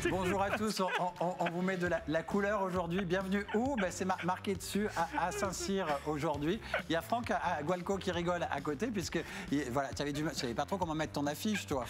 Bonjour à tous, on vous met de la couleur aujourd'hui. Bienvenue où c'est marqué dessus à Saint-Cyr aujourd'hui. Il y a Franck à Gualco qui rigole à côté, puisque voilà, tu savais pas trop comment mettre ton affiche, toi.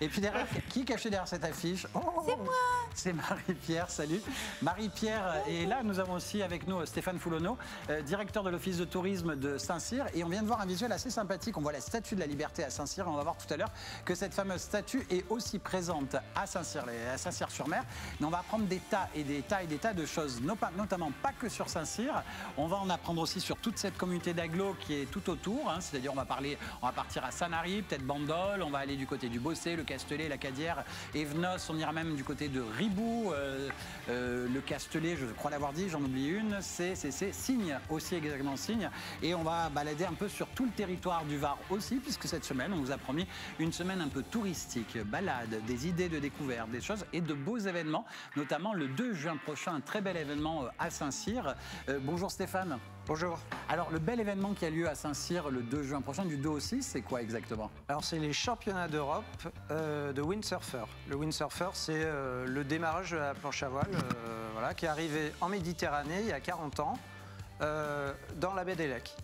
Et puis derrière, qui est caché derrière cette affiche? C'est moi. C'est Marie-Pierre, salut. Marie-Pierre, et là nous avons aussi avec nous Stéphane Foulonneau, directeur de l'Office de tourisme de Saint-Cyr. Et on vient de voir un visuel assez sympathique. On voit la statue de la Liberté à Saint-Cyr. Et on va voir tout à l'heure que cette fameuse statue est aussi présente à Saint-Cyr-sur-Mer. Mais on va apprendre des tas et des tas de choses, notamment pas que sur Saint-Cyr. On va en apprendre aussi sur toute cette communauté d'agglos qui est tout autour. C'est-à-dire on va partir à Sanary, peut-être Bandol, on va aller du côté du Bossé, le Castellet, la Cadière, Evenos, on ira même du côté de Ribou, le Castellet, je crois l'avoir dit, j'en oublie une, c'est Signes, aussi exactement Signes. Et on va balader un peu sur tout le territoire du Var aussi, puisque cette semaine, on vous a promis une semaine un peu touristique, balade, des idées de découverte, des choses et de beaux événements, notamment le 2 juin prochain, un très bel événement à Saint-Cyr. Bonjour Stéphane. Bonjour. Alors, le bel événement qui a lieu à Saint-Cyr le 2 juin prochain, du 2 au 6, c'est quoi exactement? Alors, c'est les championnats d'Europe de windsurfer. Le windsurfer, c'est le démarrage de la planche à voile voilà, qui est arrivé en Méditerranée il y a 40 ans dans la baie des Lacs.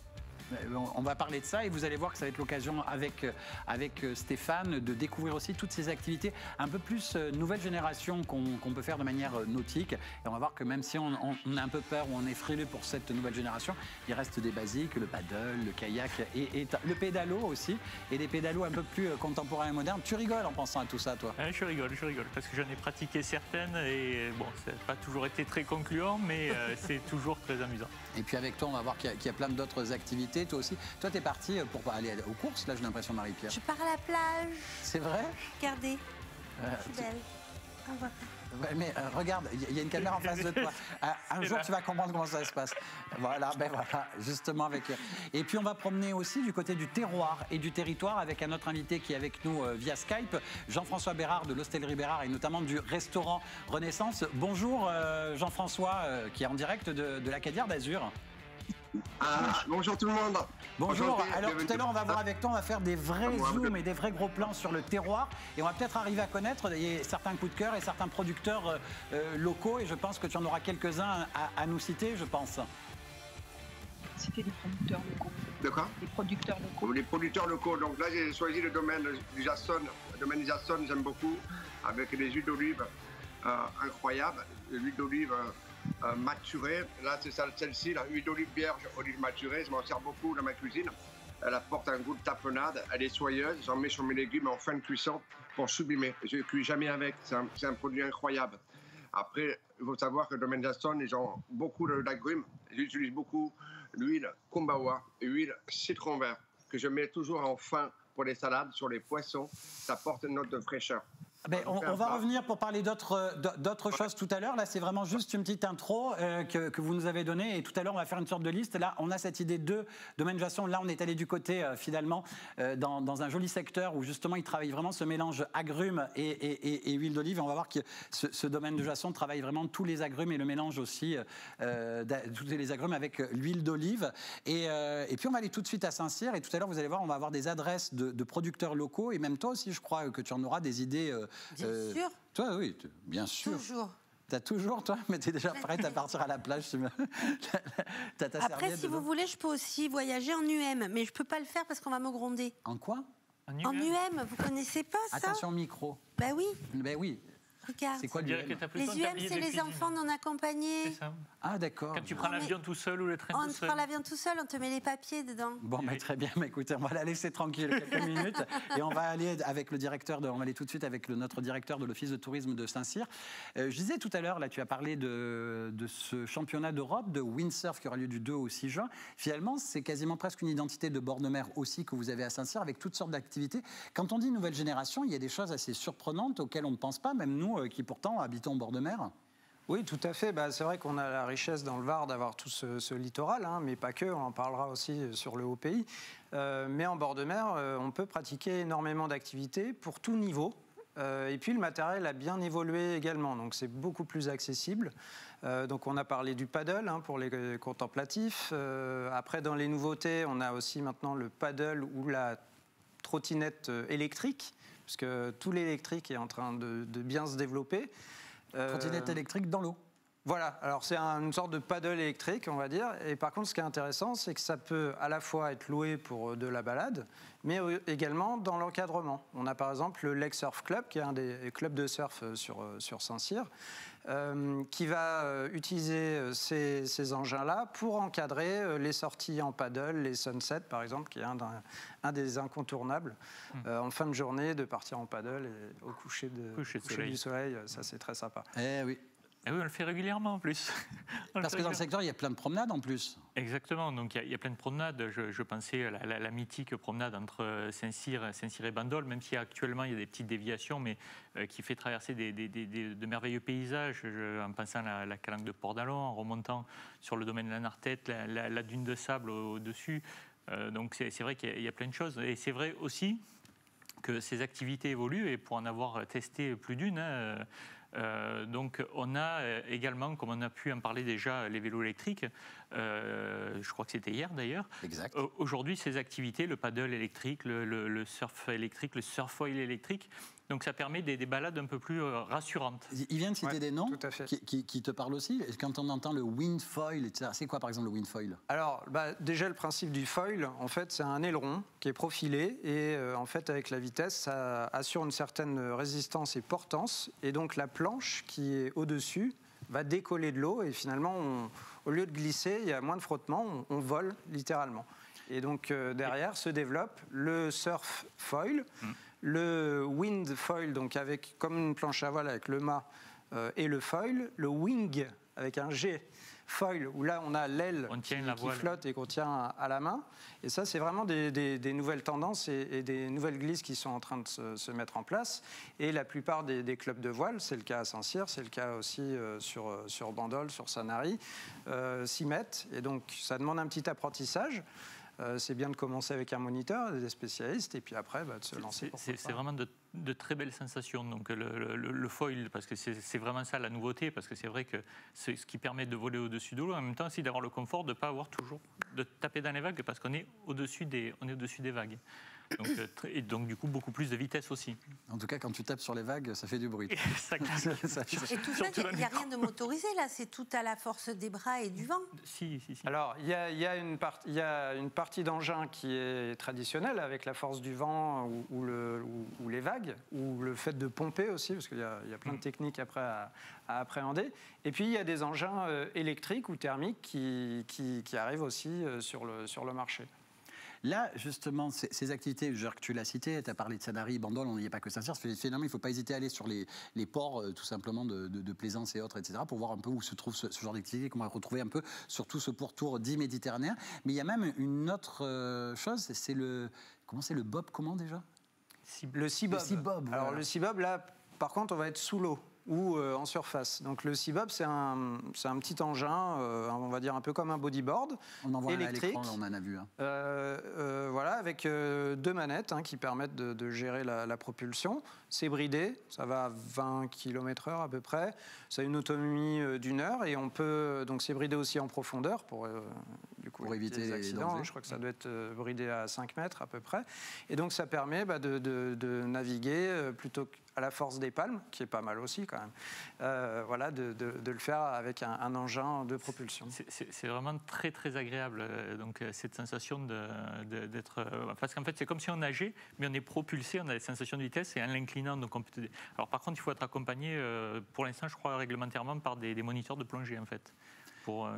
On va parler de ça et vous allez voir que ça va être l'occasion avec Stéphane de découvrir aussi toutes ces activités un peu plus nouvelle génération qu'on peut faire de manière nautique. Et on va voir que même si on a un peu peur ou on est frileux pour cette nouvelle génération, il reste des basiques, le paddle, le kayak et le pédalo aussi, et des pédalos un peu plus contemporains et modernes. Tu rigoles en pensant à tout ça, toi? Je rigole, parce que j'en ai pratiqué certaines et bon, ça n'a pas toujours été très concluant, mais c'est toujours très amusant. Et puis avec toi, on va voir qu'il y a plein d'autres activités. Toi aussi, toi, t'es parti pour aller aux courses, là, j'ai l'impression, Marie-Pierre. Je pars à la plage. C'est vrai? Regardez, je suis belle. Au revoir. Ouais, mais regarde, il y a une caméra en face de toi. Un jour, tu vas comprendre comment ça se passe. Voilà, voilà, justement avec. Et puis, on va promener aussi du côté du terroir et du territoire avec un autre invité qui est avec nous via Skype, Jean-François Bérard de l'Hostellerie Bérard et notamment du restaurant Renaissance. Bonjour, Jean-François, qui est en direct de la Cadière d'Azur. Bonjour tout le monde. Bonjour. Alors tout à l'heure on va voir avec toi, on va faire des vrais zooms et des vrais gros plans sur le terroir et on va peut-être arriver à connaître certains coups de cœur et certains producteurs locaux et je pense que tu en auras quelques-uns à nous citer, je pense. Citer des producteurs locaux. De quoi? Les producteurs locaux. Les producteurs locaux. Donc là j'ai choisi le domaine du Jasson. Le domaine du Jasson j'aime beaucoup avec des huiles d'olive incroyables. L'huile d'olive maturée, là c'est celle-ci, la huile d'olive vierge, olive maturée, je m'en sers beaucoup dans ma cuisine. Elle apporte un goût de tapenade, elle est soyeuse, j'en mets sur mes légumes en fin de cuisson pour sublimer. Je ne cuis jamais avec, c'est un produit incroyable. Après, il faut savoir que le domaine Jasson, ils ont beaucoup d'agrumes. J'utilise beaucoup l'huile Kumbawa et l'huile citron vert, que je mets toujours en fin pour les salades, sur les poissons, ça apporte une note de fraîcheur. Ben, on va revenir pour parler d'autres choses tout à l'heure. Là, c'est vraiment juste une petite intro que vous nous avez donnée. Et tout à l'heure, on va faire une sorte de liste. Là, on a cette idée de domaine Jasson. Là, on est allé du côté, finalement, dans un joli secteur où, justement, ils travaillent vraiment ce mélange agrumes et huile d'olive. Et on va voir que ce domaine de Jasson travaille vraiment tous les agrumes et le mélange aussi, tous les agrumes avec l'huile d'olive. Et puis, on va aller tout de suite à Saint-Cyr. Et tout à l'heure, vous allez voir, on va avoir des adresses de producteurs locaux. Et même toi aussi, je crois que tu en auras des idées. Bien sûr. Toi, oui, bien sûr. Toujours. T'as toujours, toi? Mais t'es déjà prête à partir à la plage. T'as ta Après, si vous voulez, je peux aussi voyager en UM, mais je peux pas le faire parce qu'on va me gronder. En quoi? En UM, vous connaissez pas ça? Attention au micro. Bah oui. Ben oui. Regarde. C'est quoi Les UM, c'est les enfants non accompagnés. C'est ça. Ah, d'accord. Quand tu prends l'avion tout seul ou le train tout seul. On prend l'avion tout seul, on te met les papiers dedans. Bon, mais très bien. Mais écoutez, on va la laisser tranquille quelques minutes et on va aller avec le directeur on va aller tout de suite avec notre directeur de l'Office de tourisme de Saint-Cyr. Je disais tout à l'heure, là, tu as parlé de ce championnat d'Europe de windsurf qui aura lieu du 2 au 6 juin. Finalement, c'est quasiment presque une identité de bord de mer aussi que vous avez à Saint-Cyr avec toutes sortes d'activités. Quand on dit nouvelle génération, il y a des choses assez surprenantes auxquelles on ne pense pas, même nous qui pourtant habitons au bord de mer. Oui, tout à fait. C'est vrai qu'on a la richesse dans le Var d'avoir tout ce littoral, mais pas que, on en parlera aussi sur le Haut-Pays. Mais en bord de mer, on peut pratiquer énormément d'activités pour tout niveau. Et puis le matériel a bien évolué également, donc c'est beaucoup plus accessible. Donc on a parlé du paddle pour les contemplatifs. Après, dans les nouveautés, on a aussi maintenant le paddle ou la trottinette électrique, puisque tout l'électrique est en train de bien se développer. Trottinette électrique dans l'eau. Voilà, alors c'est une sorte de paddle électrique, on va dire. Et par contre, ce qui est intéressant, c'est que ça peut à la fois être loué pour de la balade, mais également dans l'encadrement. On a par exemple le Lake Surf Club, qui est un des clubs de surf sur Saint-Cyr, qui va utiliser ces engins-là pour encadrer les sorties en paddle, les sunsets par exemple, qui est un des incontournables. En fin de journée, de partir en paddle et au coucher du soleil, ça c'est très sympa. Eh oui. Et oui, on le fait régulièrement en plus. Parce que dans le secteur, il y a plein de promenades en plus. Exactement, donc il y a plein de promenades. Je pensais à la mythique promenade entre Saint-Cyr et Bandol, même si actuellement il y a des petites déviations, mais qui fait traverser de merveilleux paysages, en pensant à la calanque de Port-d'Alon, en remontant sur le domaine de la Nartette, la dune de sable au-dessus. Donc c'est vrai qu'il y a plein de choses. Et c'est vrai aussi que ces activités évoluent, et pour en avoir testé plus d'une, donc on a également, comme on a pu en parler déjà, les vélos électriques, je crois que c'était hier d'ailleurs. Exact. Aujourd'hui, ces activités, le paddle électrique, le surf électrique, le surfoil électrique, donc ça permet des balades un peu plus rassurantes. Il vient de citer des noms tout à fait. qui te parlent aussi. Quand on entend le windfoil, etc., c'est quoi par exemple le windfoil? Alors, déjà le principe du foil, en fait, c'est un aileron qui est profilé et en fait, avec la vitesse, ça assure une certaine résistance et portance. Et donc la planche qui est au-dessus va décoller de l'eau et finalement, au lieu de glisser, il y a moins de frottement, on vole littéralement. Et donc derrière se développe le surf foil, le wind foil, donc avec comme une planche à voile avec le mât et le foil, le wing avec un G foil où là on a l'aile qui flotte et qu'on tient à la main. Et ça, c'est vraiment des nouvelles tendances et des nouvelles glisses qui sont en train de se mettre en place. Et la plupart des clubs de voile, c'est le cas à Saint-Cyr, c'est le cas aussi sur Bandol, sur Sanary, s'y mettent. Et donc ça demande un petit apprentissage. C'est bien de commencer avec un moniteur, des spécialistes, et puis après de se lancer. C'est vraiment de très belles sensations. Donc le foil, parce que c'est vraiment ça la nouveauté, parce que c'est vrai que c'est ce qui permet de voler au-dessus de l'eau, en même temps aussi d'avoir le confort de ne pas avoir toujours de taper dans les vagues, parce qu'on est au-dessus des vagues. Et donc du coup beaucoup plus de vitesse aussi. En tout cas, quand tu tapes sur les vagues, ça fait du bruit. Et tout ça, il n'y a rien de motorisé là, c'est tout à la force des bras et du vent. Si. Alors, il y a une partie d'engin qui est traditionnelle, avec la force du vent ou les vagues, ou le fait de pomper aussi, parce qu'il y a plein de techniques après à appréhender. Et puis, il y a des engins électriques ou thermiques qui arrivent aussi sur le marché. Là, justement, ces activités, tu l'as cité, tu as parlé de Sanary, Bandol, on n'y est pas que Saint-Cyr. Finalement, il ne faut pas hésiter à aller sur les ports, tout simplement, de plaisance et autres, etc., pour voir un peu où se trouve ce genre d'activité, qu'on va retrouver un peu sur tout ce pourtour dit méditerranéen. Mais il y a même une autre chose, c'est le bob, comment déjà? Le sea-bob. Le sea-bob, voilà. Alors, le sea-bob, là, par contre, on va être sous l'eau ou en surface. Donc le sea-bob, c'est un petit engin, on va dire un peu comme un bodyboard, on en voit électrique. À l'écran, on en a vu. Voilà, avec deux manettes qui permettent de gérer la propulsion. C'est bridé, ça va à 20 km/h à peu près. Ça a une autonomie d'1 heure et on peut donc c'est bridé aussi en profondeur pour éviter les accidents. Je crois que ça doit être bridé à 5 mètres à peu près. Et donc ça permet de naviguer plutôt à la force des palmes, qui est pas mal aussi quand même. Voilà, de le faire avec un engin de propulsion. C'est vraiment très très agréable. Donc cette sensation d'être, parce qu'en fait c'est comme si on nageait, mais on est propulsé, on a des sensations de vitesse et en l'inclinant. Donc on peut... Alors par contre, il faut être accompagné, pour l'instant, je crois réglementairement par des moniteurs de plongée en fait.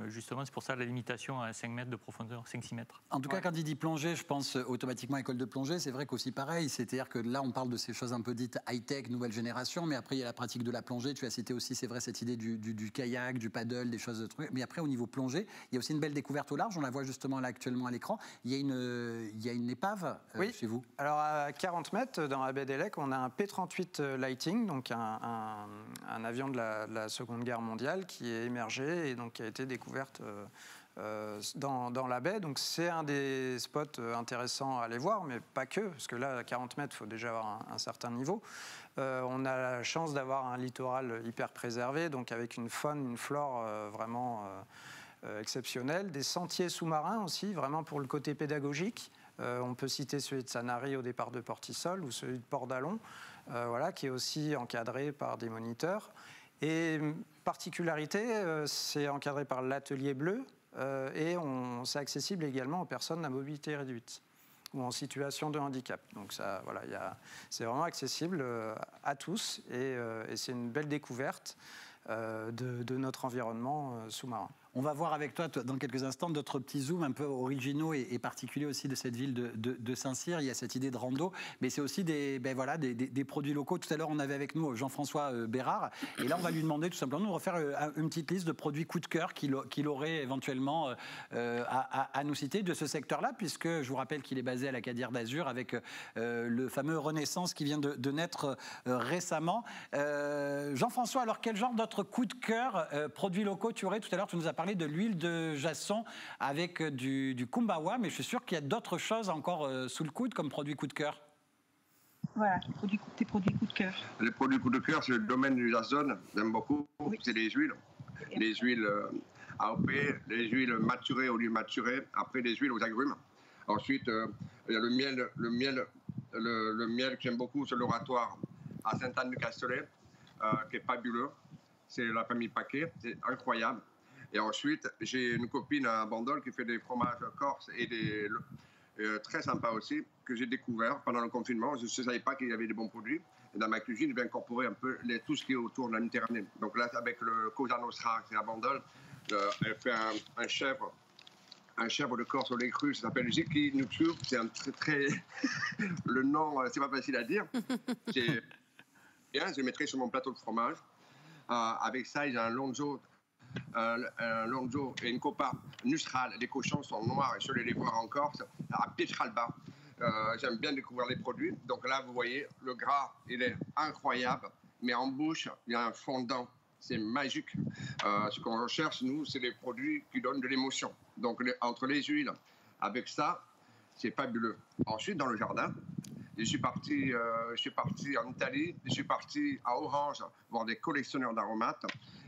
Justement, c'est pour ça la limitation à 5 mètres de profondeur, 5-6 mètres. En tout cas, quand il dit plongée, je pense automatiquement école de plongée. C'est vrai qu'aussi pareil, c'est-à-dire que là, on parle de ces choses un peu dites high-tech, nouvelle génération, mais après, il y a la pratique de la plongée. Tu as cité aussi, c'est vrai, cette idée du kayak, du paddle, des choses de trucs. Mais après, au niveau plongée, il y a aussi une belle découverte au large. On la voit justement là actuellement à l'écran. Il y a une épave chez vous. Alors, à 40 mètres, dans la baie d'Elec, on a un P-38 Lighting, donc un avion de la Seconde Guerre mondiale qui est émergé et donc qui a été découverte dans la baie. Donc c'est un des spots intéressants à aller voir, mais pas que, parce que là, à 40 mètres, il faut déjà avoir un certain niveau. On a la chance d'avoir un littoral hyper préservé, donc avec une faune, une flore vraiment exceptionnelle. Des sentiers sous-marins aussi, vraiment pour le côté pédagogique. On peut citer celui de Sanary au départ de Portisol ou celui de Port-d'Alon, voilà, qui est aussi encadré par des moniteurs. Et particularité, c'est encadré par l'atelier bleu et c'est accessible également aux personnes à mobilité réduite ou en situation de handicap. Donc ça, voilà, c'est vraiment accessible à tous et c'est une belle découverte de notre environnement sous-marin. On va voir avec toi dans quelques instants d'autres petits zooms un peu originaux et particuliers aussi de cette ville de Saint-Cyr. Il y a cette idée de rando, mais c'est aussi des produits locaux. Tout à l'heure, on avait avec nous Jean-François Bérard, et là, on va lui demander tout simplement de refaire une petite liste de produits coup de cœur qu'il aurait éventuellement à nous citer de ce secteur-là, puisque je vous rappelle qu'il est basé à l'Acadière d'Azur avec le fameux Renaissance qui vient de naître récemment. Jean-François, alors quel genre d'autres coups de cœur produits locaux tu aurais? Tout à l'heure, tu nous as parlé de l'huile de jasson avec du kumbawa, mais je suis sûr qu'il y a d'autres choses encore sous le coude comme produits coup de cœur. Voilà, tes produits coup de cœur. Les produits coup de cœur, c'est le domaine du jasson, j'aime beaucoup. Oui. C'est les huiles. Les huiles AOP, les huiles maturées, olives maturées, après les huiles aux agrumes. Ensuite, il y a le miel que j'aime beaucoup, c'est l'oratoire à Sainte-Anne-du-Castellet, qui est fabuleux. C'est la famille Paquet, c'est incroyable. Et ensuite, j'ai une copine à Bandol qui fait des fromages corses et très sympa aussi, que j'ai découvert pendant le confinement. Je ne savais pas qu'il y avait des bons produits. Et dans ma cuisine, je vais incorporer un peu tout ce qui est autour de la Méditerranée. Donc là, avec le Cosa Nostra, c'est à Bandol, elle fait un chèvre de Corse au lait cru, ça s'appelle Ziki Nutsu. C'est un très... Le nom, c'est pas facile à dire. Bien, je mettrai sur mon plateau de fromage. Avec ça, il y a un lonzo et une copa Nustral. Les cochons sont noirs et je vais les voir en Corse, à Pietralba. J'aime bien découvrir les produits. Donc là, vous voyez, le gras, il est incroyable, mais en bouche, il y a un fondant. C'est magique. Ce qu'on recherche, nous, c'est les produits qui donnent de l'émotion. Donc, entre les huiles, avec ça, c'est fabuleux. Ensuite, dans le jardin, je suis parti en Italie, je suis parti à Orange voir des collectionneurs d'aromates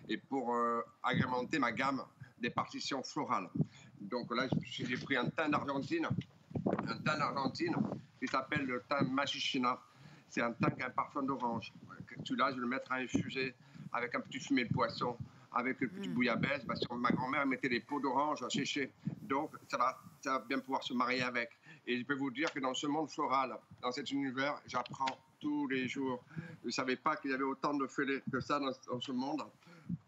et pour agrémenter ma gamme des partitions florales. Donc là, j'ai pris un thym d'Argentine qui s'appelle le thym Machichina. C'est un thym qui a un parfum d'orange. Celui-là, je vais le mettre à infuser avec un petit fumet de poisson, avec une petite bouillabaisse, parce que ma grand-mère mettait des peaux d'orange à sécher. Donc, ça va bien pouvoir se marier avec. Et je peux vous dire que dans ce monde floral, dans cet univers, j'apprends tous les jours. Je ne savais pas qu'il y avait autant de fêlés que ça dans ce monde.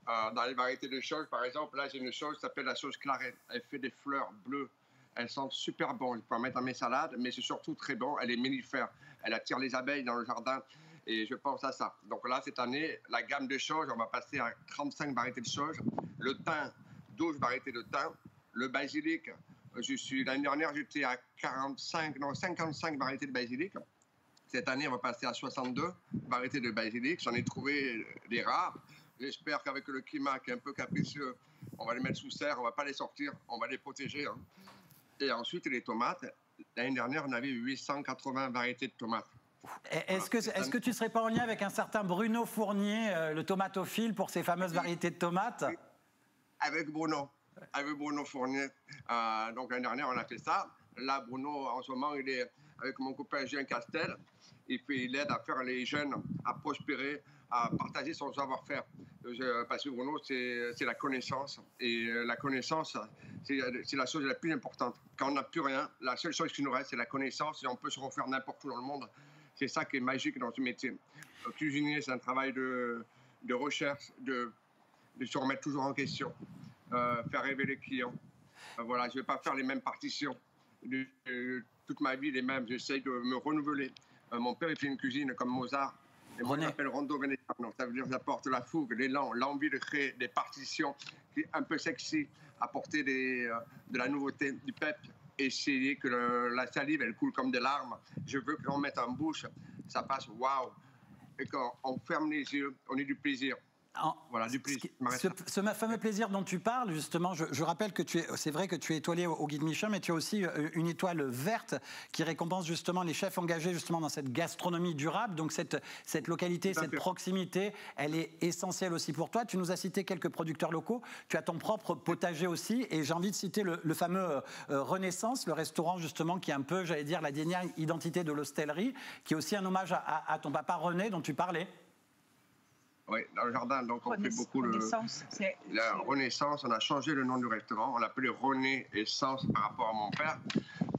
Dans les variétés de choses, par exemple, là, j'ai une chose qui s'appelle la sauce clarette. Elle fait des fleurs bleues. Elles sentent super bon. Je peux en mettre dans mes salades, mais c'est surtout très bon. Elle est mellifère. Elle attire les abeilles dans le jardin. Et je pense à ça. Donc là, cette année, la gamme de choses, on va passer à 35 variétés de choses. Le thym, 12 variétés de thym. Le basilic, l'année dernière, j'étais à 55 variétés de basilic. Cette année, on va passer à 62 variétés de basilic. J'en ai trouvé des rares. J'espère qu'avec le climat qui est un peu capricieux, on va les mettre sous serre, on ne va pas les sortir, on va les protéger. Hein. Et ensuite, les tomates. L'année dernière, on avait 880 variétés de tomates. Est-ce que tu ne serais pas en lien avec un certain Bruno Fournier, le tomatophile, pour ces fameuses variétés de tomates? Avec Bruno Fournier. Donc l'année dernière, on a fait ça. Là, Bruno, en ce moment, il est avec mon copain Jean Castel. Et puis, il aide à faire les jeunes à prospérer, à partager son savoir-faire. Parce que Bruno, c'est la connaissance. Et la connaissance, c'est la chose la plus importante. Quand on n'a plus rien, la seule chose qui nous reste, c'est la connaissance. Et on peut se refaire n'importe où dans le monde. C'est ça qui est magique dans ce métier. Cuisinier, c'est un travail de recherche, de se remettre toujours en question, faire rêver les clients. Voilà, je ne vais pas faire les mêmes partitions. Toute ma vie, les mêmes. J'essaye de me renouveler. Mon père, il fait une cuisine comme Mozart. Et moi, je m'appelle Rondo Venetano. Ça veut dire que j'apporte la fougue, l'élan, l'envie de créer des partitions qui est un peu sexy, apporter de la nouveauté, du pep. Essayer que la salive, elle coule comme des larmes. Je veux qu'on mette en bouche, ça passe waouh. Et quand on ferme les yeux, on ait du plaisir. Voilà, du plaisir. Ce fameux plaisir dont tu parles, justement, je rappelle que c'est vrai que tu es étoilé au Guide Michelin, mais tu as aussi une étoile verte qui récompense justement les chefs engagés justement dans cette gastronomie durable. Donc cette localité, cette proximité, elle est essentielle aussi pour toi. Tu nous as cité quelques producteurs locaux. Tu as ton propre potager aussi, et j'ai envie de citer le fameux Renaissance, le restaurant justement qui est un peu, j'allais dire, la dernière identité de l'hostellerie, qui est aussi un hommage à ton papa René dont tu parlais. Oui, dans le jardin, donc on fait beaucoup la Renaissance. On a changé le nom du restaurant, on l'appelait René Essence par rapport à mon père,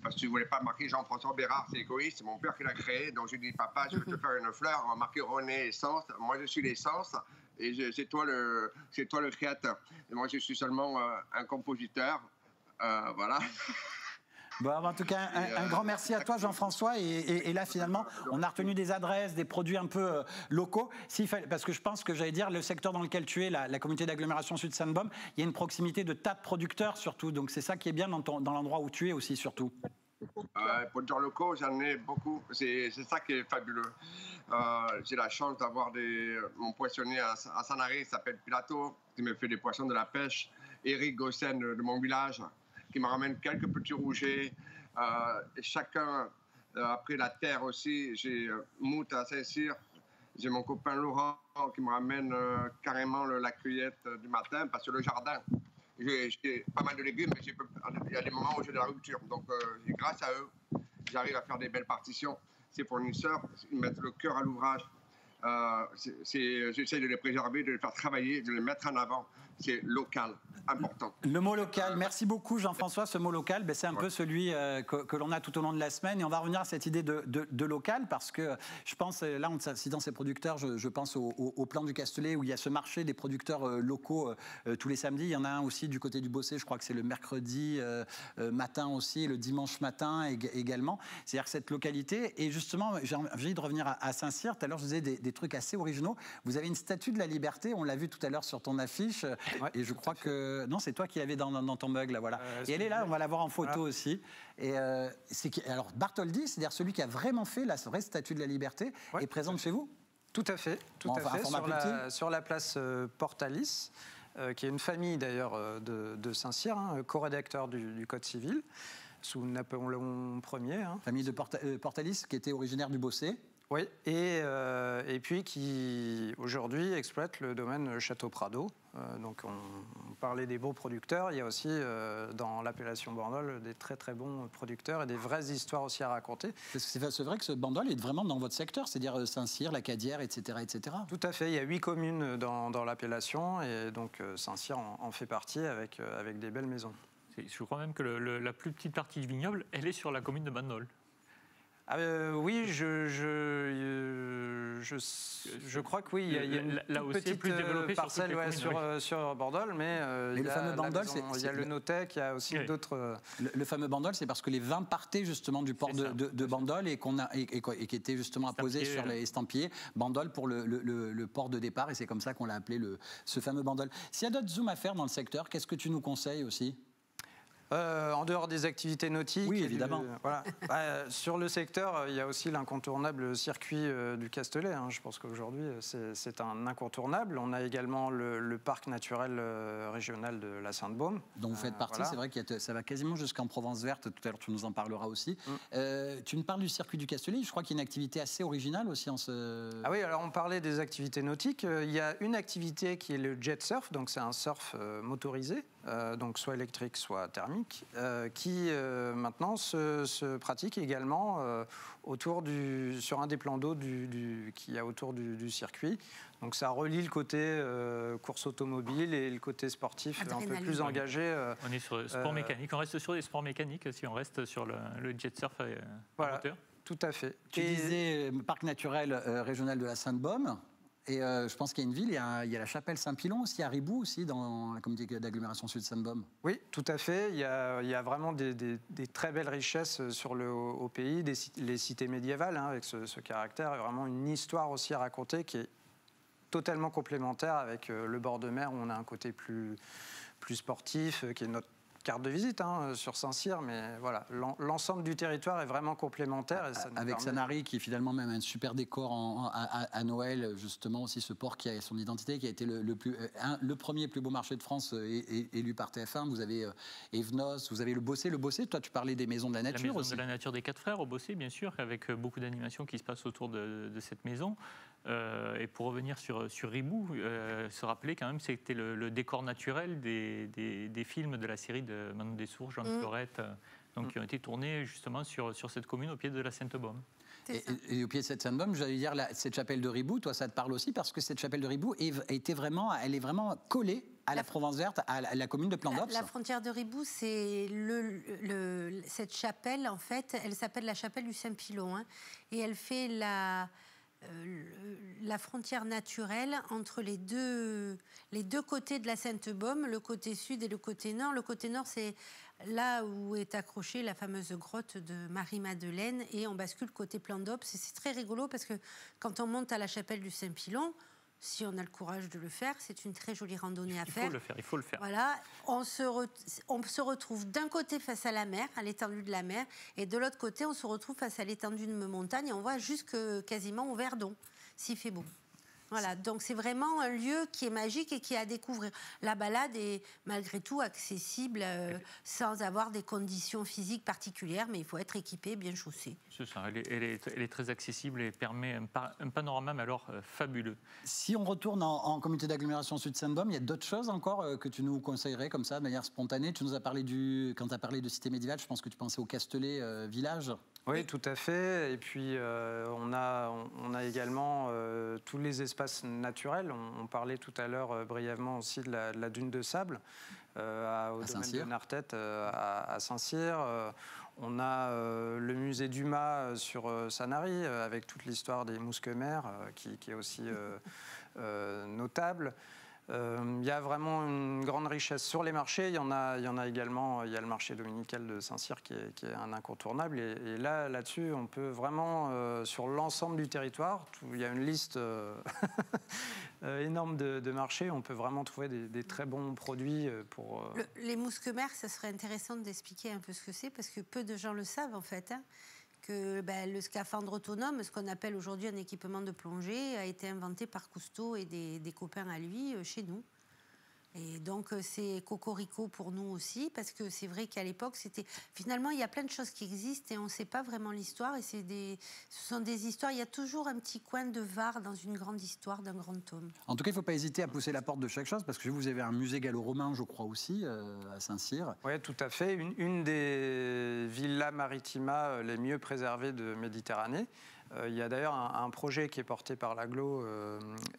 parce que je ne voulais pas marquer Jean-François Bérard, c'est égoïste, c'est mon père qui l'a créé, donc je lui ai dit, papa, je vais te faire une fleur, on va marquer René Essence, moi je suis l'essence, et c'est toi le créateur. Et moi je suis seulement un compositeur, voilà. Bon, en tout cas, un grand merci à toi, Jean-François. Et là, finalement, on a retenu des adresses, des produits un peu locaux. Parce que je pense que j'allais dire, le secteur dans lequel tu es, la communauté d'agglomération Sud-Seine-Baume, il y a une proximité de tas de producteurs, surtout. Donc, c'est ça qui est bien dans l'endroit où tu es aussi, surtout. Producteurs locaux, j'en ai beaucoup. C'est ça qui est fabuleux. J'ai la chance d'avoir mon poissonnier à Sanary, il s'appelle Pilato, qui me fait des poissons de la pêche. Éric Gossen de mon village, qui me ramène quelques petits rougets. Chacun, après la terre aussi, j'ai Mout à Saint-Cyr, j'ai mon copain Laurent qui me ramène carrément la cueillette du matin, parce que le jardin, j'ai pas mal de légumes, mais il y a des moments où j'ai de la rupture. Donc grâce à eux, j'arrive à faire des belles partitions. Ces fournisseurs, ils mettent le cœur à l'ouvrage. J'essaie de les préserver, de les faire travailler, de les mettre en avant. C'est local, important. Le mot local, merci beaucoup Jean-François. Ce mot local, c'est un peu celui que l'on a tout au long de la semaine. Et on va revenir à cette idée de local, parce que je pense, là en citant ces producteurs, je pense au plan du Castellet, où il y a ce marché des producteurs locaux tous les samedis. Il y en a un aussi du côté du Bossé, je crois que c'est le mercredi matin aussi, et le dimanche matin également. C'est-à-dire cette localité. Et justement, j'ai envie de revenir à Saint-Cyr. Tout à l'heure, je disais des trucs assez originaux. Vous avez une statue de la liberté, on l'a vu tout à l'heure sur ton affiche. Ouais, et je crois que... Non, c'est toi qui l'avais dans ton mug, là, voilà. Et elle est là, on va la voir en photo aussi. Et alors, Bartholdi, c'est-à-dire celui qui a vraiment fait la vraie statue de la liberté, est présente chez vous? Tout à fait, sur la place Portalis, qui est une famille d'ailleurs de Saint-Cyr, co-rédacteur du Code civil, sous Napoléon Ier. Famille de Portalis, qui était originaire du Bossé. Oui, et puis qui aujourd'hui exploite le domaine Château Prado. Donc on parlait des beaux producteurs, il y a aussi dans l'appellation Bandol des très très bons producteurs et des vraies histoires aussi à raconter. C'est vrai que ce Bandol est vraiment dans votre secteur, c'est-à-dire Saint-Cyr, la Cadière, etc., etc. Tout à fait, il y a 8 communes dans l'appellation et donc Saint-Cyr en fait partie avec des belles maisons. Je crois même que la plus petite partie du vignoble, elle est sur la commune de Bandol. Oui, je crois que oui, il y a une petite plus développée parcelle sur Bandol, mais le fameux Bandol, il y a le Notec, il y a aussi d'autres... Le fameux Bandol, c'est parce que les vins partaient justement du port de Bandol et qui étaient justement apposés sur les estampillés Bandol pour le port de départ, et c'est comme ça qu'on l'a appelé ce fameux Bandol. S'il y a d'autres zooms à faire dans le secteur, qu'est-ce que tu nous conseilles aussi ? En dehors des activités nautiques, oui, évidemment. Sur le secteur, il y a aussi l'incontournable circuit du Castellet. Je pense qu'aujourd'hui, c'est un incontournable. On a également le parc naturel régional de la Sainte-Baume. Dont vous faites partie, c'est vrai que ça va quasiment jusqu'en Provence verte. Tout à l'heure, tu nous en parleras aussi. Tu me parles du circuit du Castellet. Je crois qu'il y a une activité assez originale aussi en ce... Ah oui, alors on parlait des activités nautiques. Il y a une activité qui est le jet surf, donc c'est un surf motorisé, donc soit électrique, soit thermique. Qui maintenant se pratique également sur un des plans d'eau qu'il y a autour du circuit. Donc ça relie le côté course automobile et le côté sportif un peu plus engagé. On est sur le sport mécanique, on reste sur les sports mécaniques si on reste sur le jet surf à moteur. Tout à fait. Tu disais parc naturel régional de la Sainte-Baume. Et je pense qu'il y a une ville, il y a la chapelle Saint-Pilon aussi, à Ribou aussi, dans la communauté d'agglomération Sud-Seine-Baume. Oui, tout à fait. Il y a vraiment des très belles richesses au pays, les cités médiévales, avec ce caractère, et vraiment une histoire aussi à raconter qui est totalement complémentaire avec le bord de mer, où on a un côté plus sportif, qui est notre carte de visite sur Saint-Cyr, mais voilà, l'ensemble du territoire est vraiment complémentaire. Et ça avec Sanary, qui est finalement même un super décor à Noël, justement, aussi ce port qui a son identité, qui a été le premier plus beau marché de France élu par TF1. Vous avez Evenos, vous avez le Bossé. Le Bossé, toi, tu parlais des maisons de la nature aussi. La maison de la nature des 4 frères au Bossé, bien sûr, avec beaucoup d'animations qui se passent autour de cette maison. Et pour revenir sur Ribou, se rappeler quand même, c'était le décor naturel des films de la série de Manon Dessours, Jean Florette, donc qui ont été tournés justement sur cette commune au pied de la Sainte-Baume. Et au pied de cette Sainte-Baume, j'allais dire, cette chapelle de Ribou, toi ça te parle aussi, parce que cette chapelle de Ribou elle est vraiment collée à la Provence verte, à la commune de Plan d'Ops. La frontière de Ribou, c'est cette chapelle, en fait, elle s'appelle la chapelle du Saint-Pilon, et elle fait la frontière naturelle entre les deux côtés de la Sainte-Baume, le côté sud et le côté nord. Le côté nord, c'est là où est accrochée la fameuse grotte de Marie-Madeleine, et on bascule côté Plan d'Ops. Et c'est très rigolo parce que quand on monte à la chapelle du Saint-Pilon, si on a le courage de le faire, c'est une très jolie randonnée à faire. Il faut le faire. Voilà, on se retrouve d'un côté face à la mer, à l'étendue de la mer, et de l'autre côté, on se retrouve face à l'étendue de montagne, et on voit jusque quasiment au Verdon, s'il fait beau. Voilà, donc c'est vraiment un lieu qui est magique et qui est à découvrir. La balade est malgré tout accessible sans avoir des conditions physiques particulières, mais il faut être équipé, bien chaussé. C'est ça, elle est très accessible et permet un panorama mais alors fabuleux. Si on retourne en communauté d'agglomération Sud-Sainte-Baume, il y a d'autres choses encore que tu nous conseillerais comme ça, de manière spontanée. Tu nous as parlé quand tu as parlé de cité médiévale, je pense que tu pensais au Castellet village. Oui, tout à fait. Et puis, on a également tous les espaces naturels. On parlait tout à l'heure brièvement aussi de la dune de sable au domaine de Nartet à Saint-Cyr. On a le musée Dumas sur Sanary avec toute l'histoire des mousquemères qui est aussi notable. Il y a vraiment une grande richesse sur les marchés. Il y en a également. Il y a le marché dominical de Saint-Cyr qui est un incontournable. Et là-dessus, on peut vraiment, sur l'ensemble du territoire, il y a une liste énorme de marchés. On peut vraiment trouver des très bons produits pour. Les mousquemères, ça serait intéressant d'expliquer un peu ce que c'est, parce que peu de gens le savent en fait. Que le scaphandre autonome, ce qu'on appelle aujourd'hui un équipement de plongée, a été inventé par Cousteau et des copains à lui chez nous. Et donc c'est cocorico pour nous aussi, parce que c'est vrai qu'à l'époque, finalement, il y a plein de choses qui existent et on ne sait pas vraiment l'histoire. Et ce sont des histoires, il y a toujours un petit coin de Var dans une grande histoire d'un grand tome. En tout cas, il ne faut pas hésiter à pousser la porte de chaque chose, parce que vous avez un musée gallo-romain, je crois aussi, à Saint-Cyr. Oui, tout à fait. Une des villas maritima les mieux préservées de Méditerranée. Il y a d'ailleurs un projet qui est porté par l'Aglo,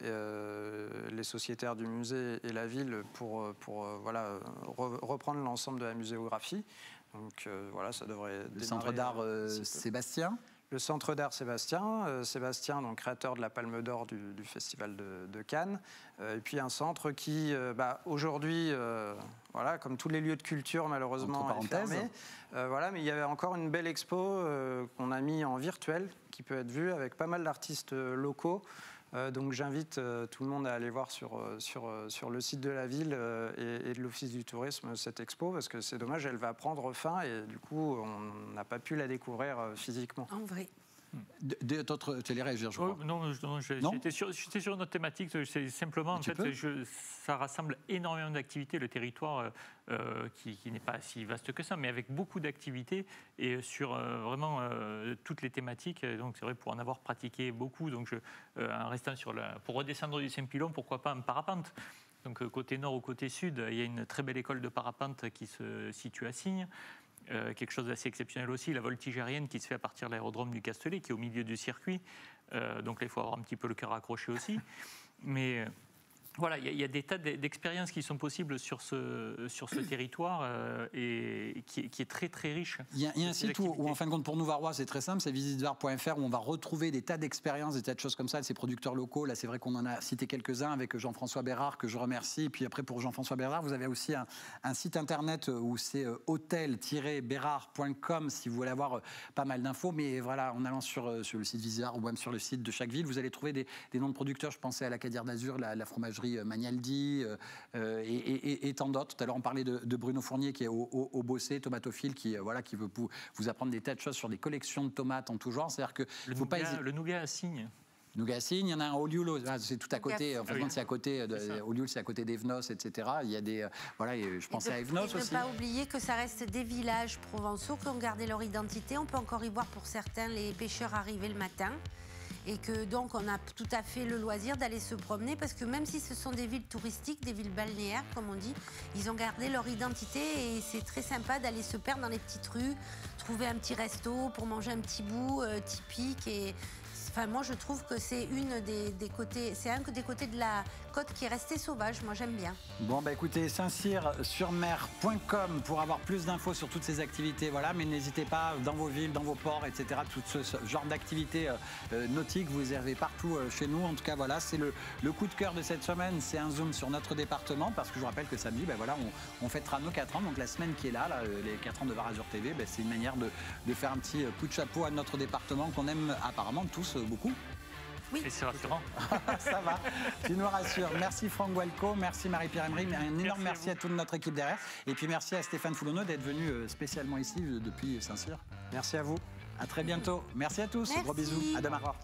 les sociétaires du musée et la ville pour reprendre l'ensemble de la muséographie. Donc voilà, ça devrait démarrer. Le centre d'art Sébastien. Le centre d'art Sébastien, donc créateur de la Palme d'Or du Festival de Cannes. Et puis un centre qui, aujourd'hui, comme tous les lieux de culture, malheureusement, est fermé. Mais il y avait encore une belle expo qu'on a mis en virtuel, qui peut être vue avec pas mal d'artistes locaux. Donc j'invite tout le monde à aller voir sur le site de la ville et de l'Office du tourisme cette expo, parce que c'est dommage, elle va prendre fin et du coup on n'a pas pu la découvrir physiquement. En vrai. Tu allais réagir, je crois. Non, j'étais sur une autre thématique. C'est simplement, en fait, ça rassemble énormément d'activités. Le territoire, qui n'est pas si vaste que ça, mais avec beaucoup d'activités et sur vraiment toutes les thématiques. Donc, c'est vrai, pour en avoir pratiqué beaucoup, donc en restant pour redescendre du Saint-Pilon, pourquoi pas en parapente. Donc, côté nord ou côté sud, il y a une très belle école de parapente qui se situe à Signes. Quelque chose d'assez exceptionnel aussi, la voltige aérienne qui se fait à partir de l'aérodrome du Castellet, qui est au milieu du circuit. Donc là, il faut avoir un petit peu le cœur accroché aussi. Mais voilà, il y a des tas d'expériences qui sont possibles sur ce territoire et qui est très très riche. Il y a un site où, en fin de compte, pour nous Varois, c'est très simple, c'est visitevar.fr, où on va retrouver des tas d'expériences, des tas de choses comme ça, de ces producteurs locaux. Là, c'est vrai qu'on en a cité quelques-uns avec Jean-François Bérard, que je remercie. Et puis après, pour Jean-François Bérard, vous avez aussi un site internet où c'est hôtel-bérard.com si vous voulez avoir pas mal d'infos. Mais voilà, en allant sur le site Visivar ou même sur le site de chaque ville, vous allez trouver des noms de producteurs. Je pensais à la Cadière d'Azur, la fromagerie Magnaldi et tant d'autres. Tout à l'heure, on parlait de Bruno Fournier qui est au Bossé, tomatophile, qui veut vous apprendre des tas de choses sur des collections de tomates en tout genre. C'est-à-dire que le nougat à Signes. Nougat à Signes, il y en a un au Lioul, c'est tout à côté. En fait, c'est à côté au Lioul, c'est à côté d'Evenos, etc. Il y a des je pensais à Evenos aussi. Et ne pas oublier que ça reste des villages provençaux qui ont gardé leur identité. On peut encore y voir pour certains les pêcheurs arriver le matin. et que donc on a tout à fait le loisir d'aller se promener parce que même si ce sont des villes touristiques, des villes balnéaires comme on dit, ils ont gardé leur identité et c'est très sympa d'aller se perdre dans les petites rues, trouver un petit resto pour manger un petit bout typique et enfin, moi, je trouve que c'est un des côtés de la côte qui est resté sauvage. Moi, j'aime bien. Bon, bah écoutez, saint-cyr-sur-mer.com pour avoir plus d'infos sur toutes ces activités. Voilà, mais n'hésitez pas dans vos villes, dans vos ports, etc. Tout ce genre d'activités nautiques, vous les avez partout chez nous. En tout cas, voilà, c'est le coup de cœur de cette semaine. C'est un zoom sur notre département parce que je vous rappelle que samedi, voilà, on fêtera nos 4 ans. Donc la semaine qui est là les 4 ans de Var Azur TV, c'est une manière de faire un petit coup de chapeau à notre département qu'on aime apparemment tous beaucoup. Oui. Et c'est rassurant. Ça va, tu nous rassures. Merci Franck Gualco, merci Marie-Pierre Emery, un énorme merci à toute notre équipe derrière. Et puis merci à Stéphane Foulonneau d'être venu spécialement ici depuis Saint-Cyr. Merci à vous. À très bientôt. Merci à tous. Merci. Gros bisous. À demain. Au revoir.